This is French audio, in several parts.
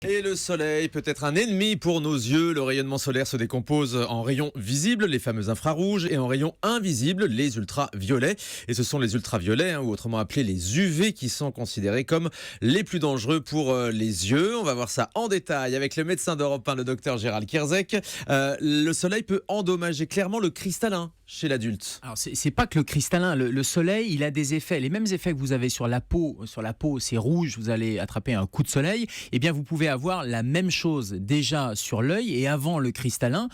Et le soleil peut être un ennemi pour nos yeux. Le rayonnement solaire se décompose en rayons visibles, les fameux infrarouges, et en rayons invisibles, les ultraviolets. Et ce sont les ultraviolets, ou autrement appelés les UV, qui sont considérés comme les plus dangereux pour les yeux. On va voir ça en détail avec le médecin d'Europe 1, le docteur Gérald Kierzek. Le soleil peut endommager clairement le cristallin chez l'adulte. Alors c'est pas que le cristallin, le soleil, il a des effets, les mêmes effets que vous avez sur la peau. Sur la peau, c'est rouge, vous allez attraper un coup de soleil. Eh bien, vous pouvez avoir la même chose déjà sur l'œil. Et avant le cristallin,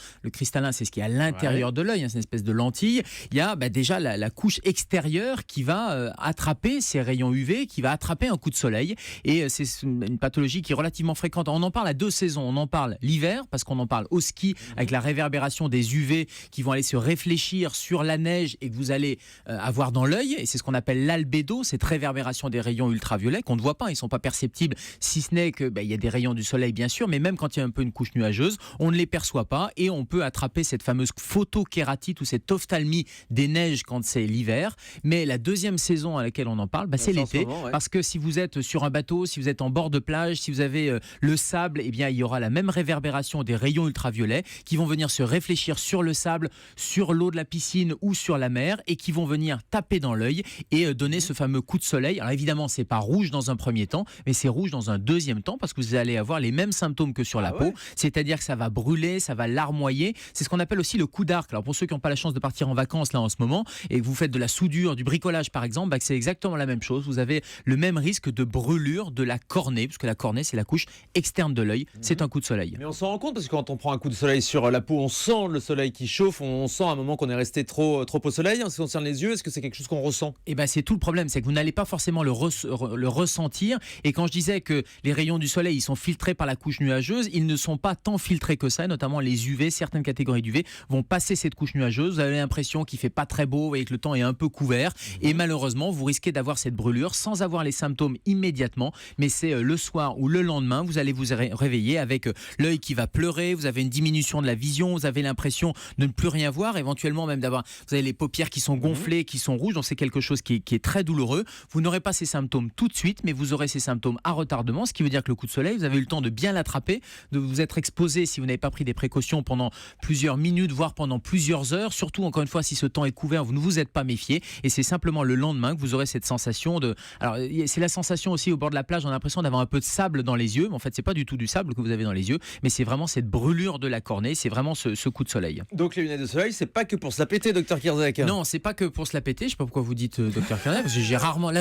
c'est ce qui est à l'intérieur de l'œil, c'est une espèce de lentille. Il y a déjà la couche extérieure qui va attraper ces rayons UV, qui va attraper un coup de soleil. Et c'est une pathologie qui est relativement fréquente. On en parle à 2 saisons. On en parle l'hiver, parce qu'on en parle au ski, avec la réverbération des UV qui vont aller se réfléchir sur la neige et que vous allez avoir dans l'œil. Et c'est ce qu'on appelle l'albédo, cette réverbération des rayons ultraviolets qu'on ne voit pas, ils ne sont pas perceptibles, si ce n'est que y a des rayons du soleil bien sûr, mais même quand il y a un peu une couche nuageuse, on ne les perçoit pas et on peut attraper cette fameuse photokératite ou cette ophtalmie des neiges quand c'est l'hiver. Mais la deuxième saison à laquelle on en parle, c'est l'été, parce que si vous êtes sur un bateau, si vous êtes en bord de plage, si vous avez le sable, eh bien il y aura la même réverbération des rayons ultraviolets qui vont venir se réfléchir sur le sable, sur l'eau de la piscine ou sur la mer et qui vont venir taper dans l'œil et donner ce fameux coup de soleil. Alors évidemment, c'est pas rouge dans un premier temps, mais c'est rouge dans un deuxième temps parce que vous allez avoir les mêmes symptômes que sur la peau, c'est-à-dire que ça va brûler, ça va larmoyer. C'est ce qu'on appelle aussi le coup d'arc. Alors pour ceux qui n'ont pas la chance de partir en vacances là en ce moment et que vous faites de la soudure, du bricolage par exemple, c'est exactement la même chose. Vous avez le même risque de brûlure de la cornée, puisque la cornée c'est la couche externe de l'œil. C'est un coup de soleil. Mais on s'en rend compte parce que quand on prend un coup de soleil sur la peau, on sent le soleil qui chauffe, on sent à un moment qu'on est resté trop au soleil. En ce qui concerne les yeux, est-ce que c'est quelque chose qu'on ressent ? C'est tout le problème, c'est que vous n'allez pas forcément le ressentir. Et quand je disais que les rayons du soleil ils sont filtrés par la couche nuageuse, ils ne sont pas tant filtrés que ça, notamment les UV, certaines catégories d'UV vont passer cette couche nuageuse. Vous avez l'impression qu'il fait pas très beau et que le temps est un peu couvert. Et malheureusement, vous risquez d'avoir cette brûlure sans avoir les symptômes immédiatement. Mais c'est le soir ou le lendemain, vous allez vous réveiller avec l'œil qui va pleurer, vous avez une diminution de la vision, vous avez l'impression de ne plus rien voir, éventuellement même vous avez les paupières qui sont gonflées, qui sont rouges, donc c'est quelque chose qui est très douloureux. Vous n'aurez pas ces symptômes tout de suite, mais vous aurez ces symptômes à retardement, ce qui veut dire que le coup de soleil, vous avez eu le temps de bien l'attraper, de vous être exposé si vous n'avez pas pris des précautions pendant plusieurs minutes, voire pendant plusieurs heures. Surtout, encore une fois, si ce temps est couvert, vous ne vous êtes pas méfié, et c'est simplement le lendemain que vous aurez cette sensation de... Alors, c'est la sensation aussi au bord de la plage, on a l'impression d'avoir un peu de sable dans les yeux, mais en fait, c'est pas du tout du sable que vous avez dans les yeux, mais c'est vraiment cette brûlure de la cornée, c'est vraiment ce coup de soleil. Donc les lunettes de soleil, c'est pas que pour se la péter, docteur Kierzek. Non, c'est pas que pour se la péter. Je sais pas pourquoi vous dites docteur Kierzek, parce que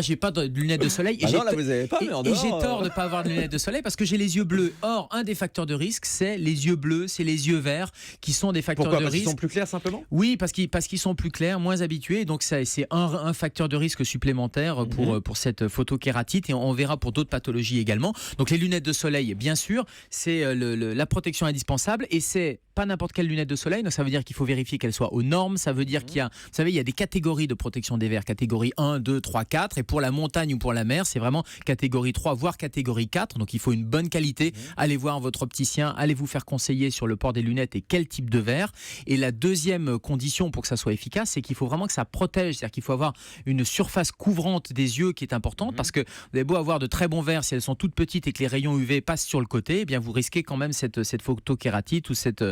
j'ai pas de lunettes de soleil. Là vous avez pas, mais en dehors, et j'ai tort de pas avoir de lunettes de soleil parce que j'ai les yeux bleus. Or, un des facteurs de risque, c'est les yeux bleus, c'est les yeux verts qui sont des facteurs de risque. Parce qu'ils sont plus clairs simplement ? Oui, parce qu'ils sont plus clairs, moins habitués. Donc c'est un facteur de risque supplémentaire pour cette photokératite, et on verra pour d'autres pathologies également. Donc les lunettes de soleil, bien sûr, c'est la protection indispensable, et c'est pas n'importe quelle lunette de soleil, donc ça veut dire qu'il faut vérifier qu'elle soit aux normes, ça veut dire qu'il y a, vous savez, il y a des catégories de protection des verres, catégorie 1, 2, 3, 4, et pour la montagne ou pour la mer, c'est vraiment catégorie 3, voire catégorie 4, donc il faut une bonne qualité. Allez voir votre opticien, allez vous faire conseiller sur le port des lunettes et quel type de verre. Et la deuxième condition pour que ça soit efficace, c'est qu'il faut vraiment que ça protège, c'est-à-dire qu'il faut avoir une surface couvrante des yeux qui est importante, parce que vous avez beau avoir de très bons verres, si elles sont toutes petites et que les rayons UV passent sur le côté, eh bien vous risquez quand même cette photokératite ou cette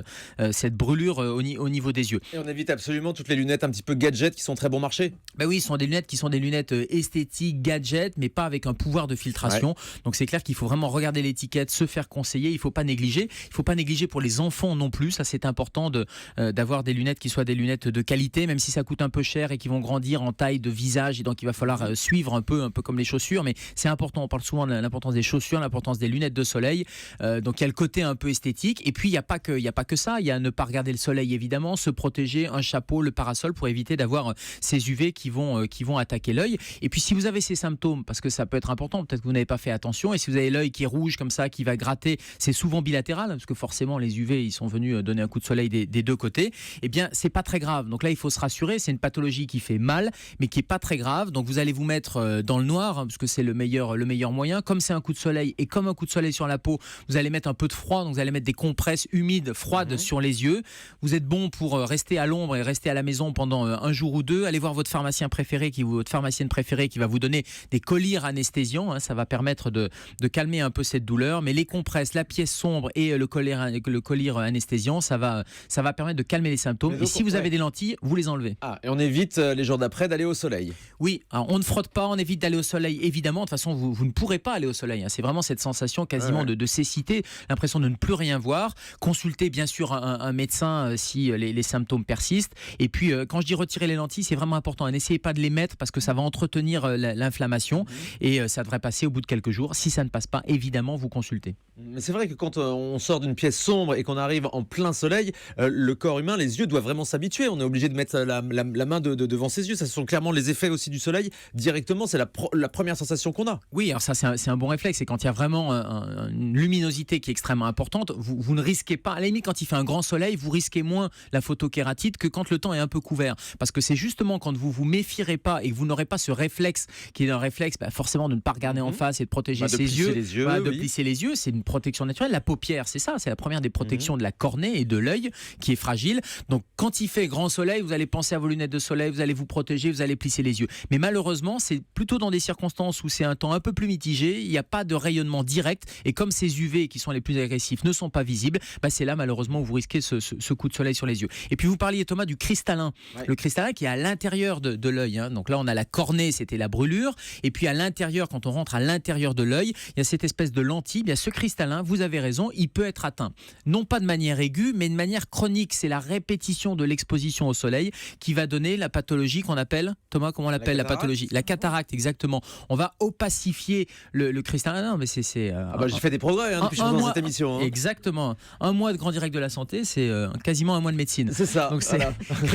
brûlure au niveau des yeux. Et on évite absolument toutes les lunettes un petit peu gadget qui sont très bon marché. Oui, ce sont des lunettes qui sont des lunettes esthétiques, gadget, mais pas avec un pouvoir de filtration. Donc c'est clair qu'il faut vraiment regarder l'étiquette, se faire conseiller. Il faut pas négliger. Il faut pas négliger pour les enfants non plus. Ça, c'est important d'avoir des lunettes qui soient des lunettes de qualité, même si ça coûte un peu cher et qui vont grandir en taille de visage. Et donc il va falloir suivre un peu comme les chaussures. Mais c'est important. On parle souvent de l'importance des chaussures, l'importance des lunettes de soleil. Donc il y a le côté un peu esthétique. Et puis il y a pas que ça. Il y a ne pas regarder le soleil évidemment, se protéger, un chapeau, le parasol pour éviter d'avoir ces UV qui vont attaquer l'œil. Et puis si vous avez ces symptômes, parce que ça peut être important, peut-être que vous n'avez pas fait attention, et si vous avez l'œil qui est rouge comme ça, qui va gratter, c'est souvent bilatéral, parce que forcément les UV ils sont venus donner un coup de soleil des deux côtés, eh bien c'est pas très grave. Donc là il faut se rassurer, c'est une pathologie qui fait mal, mais qui est pas très grave. Donc vous allez vous mettre dans le noir, parce que c'est le meilleur moyen. Comme c'est un coup de soleil, et comme un coup de soleil sur la peau, vous allez mettre un peu de froid, donc vous allez mettre des compresses humides, froides sur les yeux. Vous êtes bon pour rester à l'ombre et rester à la maison pendant un jour ou deux. Allez voir votre pharmacien préféré, votre pharmacienne préférée qui va vous donner des collyres anesthésiants. Ça va permettre de calmer un peu cette douleur. Mais les compresses, la pièce sombre et le collyre anesthésiant, ça va permettre de calmer les symptômes. Donc, et si vous avez des lentilles, vous les enlevez. Et on évite les jours d'après d'aller au soleil. Oui, alors on ne frotte pas, on évite d'aller au soleil, évidemment. De toute façon, vous ne pourrez pas aller au soleil. C'est vraiment cette sensation quasiment de cécité, l'impression de ne plus rien voir. Consultez bien sûr un médecin si les symptômes persistent. Et puis, quand je dis retirer les lentilles, c'est vraiment important. N'essayez pas de les mettre parce que ça va entretenir l'inflammation et ça devrait passer au bout de quelques jours. Si ça ne passe pas, évidemment, vous consultez. Mais c'est vrai que quand on sort d'une pièce sombre et qu'on arrive en plein soleil, le corps humain, les yeux doivent vraiment s'habituer. On est obligé de mettre la main devant ses yeux. Ça, ce sont clairement les effets aussi du soleil. Directement, c'est la première sensation qu'on a. Oui, alors ça, c'est un bon réflexe. Et quand il y a vraiment une luminosité qui est extrêmement importante, vous ne risquez pas. À la limite, quand il fait un grand soleil, vous risquez moins la photokératite que quand le temps est un peu couvert. Parce que c'est justement quand vous vous méfierez pas et que vous n'aurez pas ce réflexe qui est un réflexe forcément de ne pas regarder en face et de protéger ses yeux, de plisser les yeux. C'est une protection naturelle. La paupière, c'est ça. C'est la première des protections de la cornée et de l'œil qui est fragile. Donc quand il fait grand soleil, vous allez penser à vos lunettes de soleil, vous allez vous protéger, vous allez plisser les yeux. Mais malheureusement, c'est plutôt dans des circonstances où c'est un temps un peu plus mitigé, il n'y a pas de rayonnement direct et comme ces UV qui sont les plus agressifs ne sont pas visibles, c'est là malheureusement où vous risquez ce coup de soleil sur les yeux. Et puis vous parliez Thomas du cristallin. Le cristallin qui est à l'intérieur de l'œil. Donc là on a la cornée, c'était la brûlure, et puis à l'intérieur, quand on rentre à l'intérieur de l'œil, il y a cette espèce de lentille. Bien, ce cristallin, vous avez raison, il peut être atteint. Non pas de manière aiguë, mais de manière chronique. C'est la répétition de l'exposition au soleil qui va donner la pathologie qu'on appelle, Thomas, comment on l'appelle la pathologie? La cataracte, exactement. On va opacifier le cristallin. Non, mais c'est j'ai fait des progrès depuis que je suis dans cette émission. Exactement. Un mois de Grand Direct de la Santé, c'est quasiment un mois de médecine. C'est ça. Donc c'est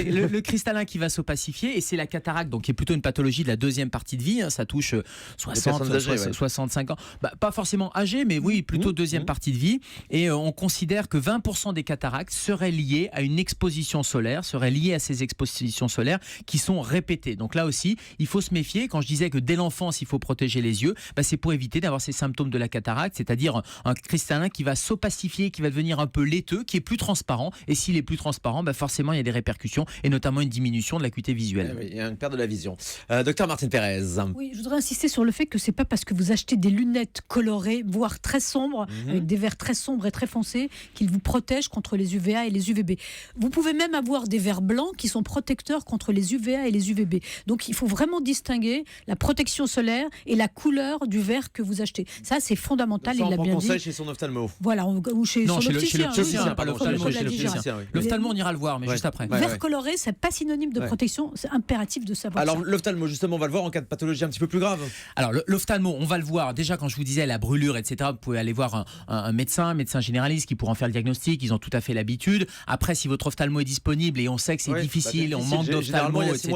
le cristallin qui va s'opacifier et c'est la cataracte, donc qui est plutôt une pathologie de la deuxième partie de vie. Ça touche 65 ans. Pas forcément âgé, mais oui, plutôt deuxième partie de vie. Et on considère que 20% des cataractes seraient liées à une exposition solaire, seraient liées à ces expositions solaires qui sont répétées. Donc là aussi, il faut se méfier. Quand je disais que dès l'enfance, il faut protéger les yeux, c'est pour éviter d'avoir ces symptômes de la cataracte, c'est-à-dire un cristallin qui va s'opacifier, qui va devenir un peu laiteux, qui est plus transparent. Et s'il est plus transparent, forcément, il y a des répercussions et notamment une diminution de l'acuité visuelle. Il y a une perte de la vision. Docteur Martine Pérez. Oui, je voudrais insister sur le fait que c'est pas parce que vous achetez des lunettes colorées, voire très sombres, avec des verres très sombres et très foncés, qu'ils vous protègent contre les UVA et les UVB. Vous pouvez même avoir des verres blancs qui sont protecteurs contre les UVA et les UVB. Donc il faut vraiment distinguer la protection solaire et la couleur du verre que vous achetez. Ça, c'est fondamental. Ça, il l'a bien dit. Chez son ophtalmo. Voilà, ou chez son opticien. Pas l'ophtalmo, chez l'opticien. L'ophtalmo, on ira le voir, mais juste après. Vert coloré, c'est pas synonyme de protection. C'est impératif de savoir. Alors l'ophtalmo, justement, on va le voir en cas de pathologie un petit peu plus grave. Alors l'ophtalmo, on va le voir. Déjà, quand je vous disais la brûlure, etc., vous pouvez aller voir un médecin généraliste qui pourra en faire le diagnostic. Ils ont tout à fait l'habitude. Après, si votre ophtalmo est disponible et on sait que c'est difficile, on manque d'ophtalmo, etc.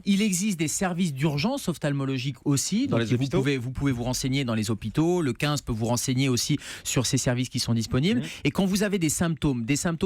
Il existe des services d'urgence ophtalmologique aussi. Dans les hôpitaux. Vous pouvez vous renseigner dans les hôpitaux. Le 15 peut vous renseigner aussi sur ces services qui sont disponibles. Et quand vous avez des symptômes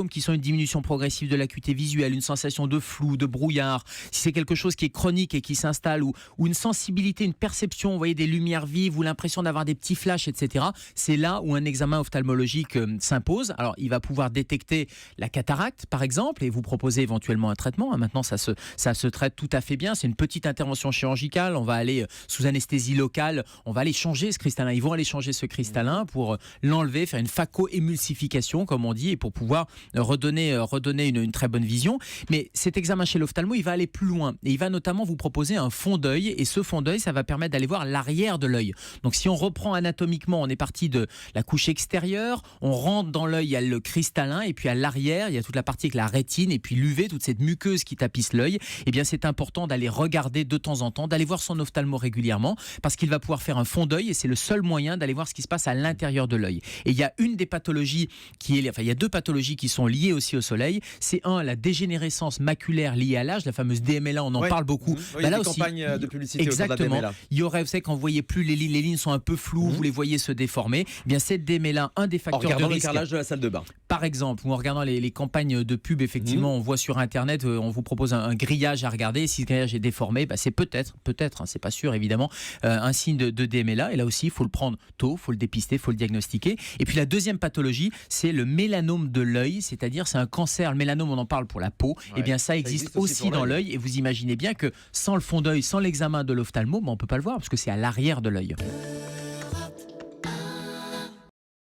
qui sont une diminution progressive de l'acuité visuelle, une sensation de flou, de brouillard, si c'est quelque chose qui est chronique et qui s'installe, ou une sensibilité, une perception, vous voyez des lumières vives ou l'impression d'avoir des petits flashs, etc., c'est là où un examen ophtalmologique s'impose. Alors, il va pouvoir détecter la cataracte, par exemple, et vous proposer éventuellement un traitement. Maintenant, ça se traite tout à fait bien. C'est une petite intervention chirurgicale. On va aller sous anesthésie locale. On va aller changer ce cristallin. Ils vont aller changer ce cristallin pour l'enlever, faire une phacoémulsification, comme on dit, et pour pouvoir redonner une très bonne vision. Mais cet examen chez l'ophtalmo, il va aller plus loin. Et il va notamment vous proposer un fond d'œil. Et ce fond d'œil, ça va permettre d'aller voir l'arrière de l'œil. Donc, si on reprend anatomiquement, on est parti de la couche extérieure, on rentre dans l'œil, il y a le cristallin, et puis à l'arrière, il y a toute la partie avec la rétine, et puis l'UV, toute cette muqueuse qui tapisse l'œil. Eh bien, c'est important d'aller regarder de temps en temps, d'aller voir son ophtalmo régulièrement, parce qu'il va pouvoir faire un fond d'œil, et c'est le seul moyen d'aller voir ce qui se passe à l'intérieur de l'œil. Et il y a une des pathologies il y a deux pathologies qui sont liées aussi au soleil. C'est la dégénérescence maculaire liée à l'âge, la fameuse DMLA, on en parle beaucoup. Là aussi, campagne de publicité exactement. Il y aurait, vous savez, quand vous voyez plus les lignes sont un peu floues, vous les voyez se déformer. Eh bien, cette DMLA, un des facteurs de risque. Le carrelage de la salle de bain. par exemple, ou en regardant les campagnes de pub, effectivement, on voit sur Internet, on vous propose un grillage à regarder. Si ce grillage est déformé, c'est peut-être, hein, c'est pas sûr évidemment, un signe de DMLA. Et là aussi, il faut le prendre tôt, il faut le dépister, il faut le diagnostiquer. Et puis la deuxième pathologie, c'est le mélanome de l'œil, c'est-à-dire c'est un cancer. Le mélanome, on en parle pour la peau. Et bien ça existe aussi dans l'œil. Et vous imaginez bien que sans le fond d'œil, sans l'examen de l'ophtalmo, on ne peut pas le voir parce que c'est à l'arrière de l'œil.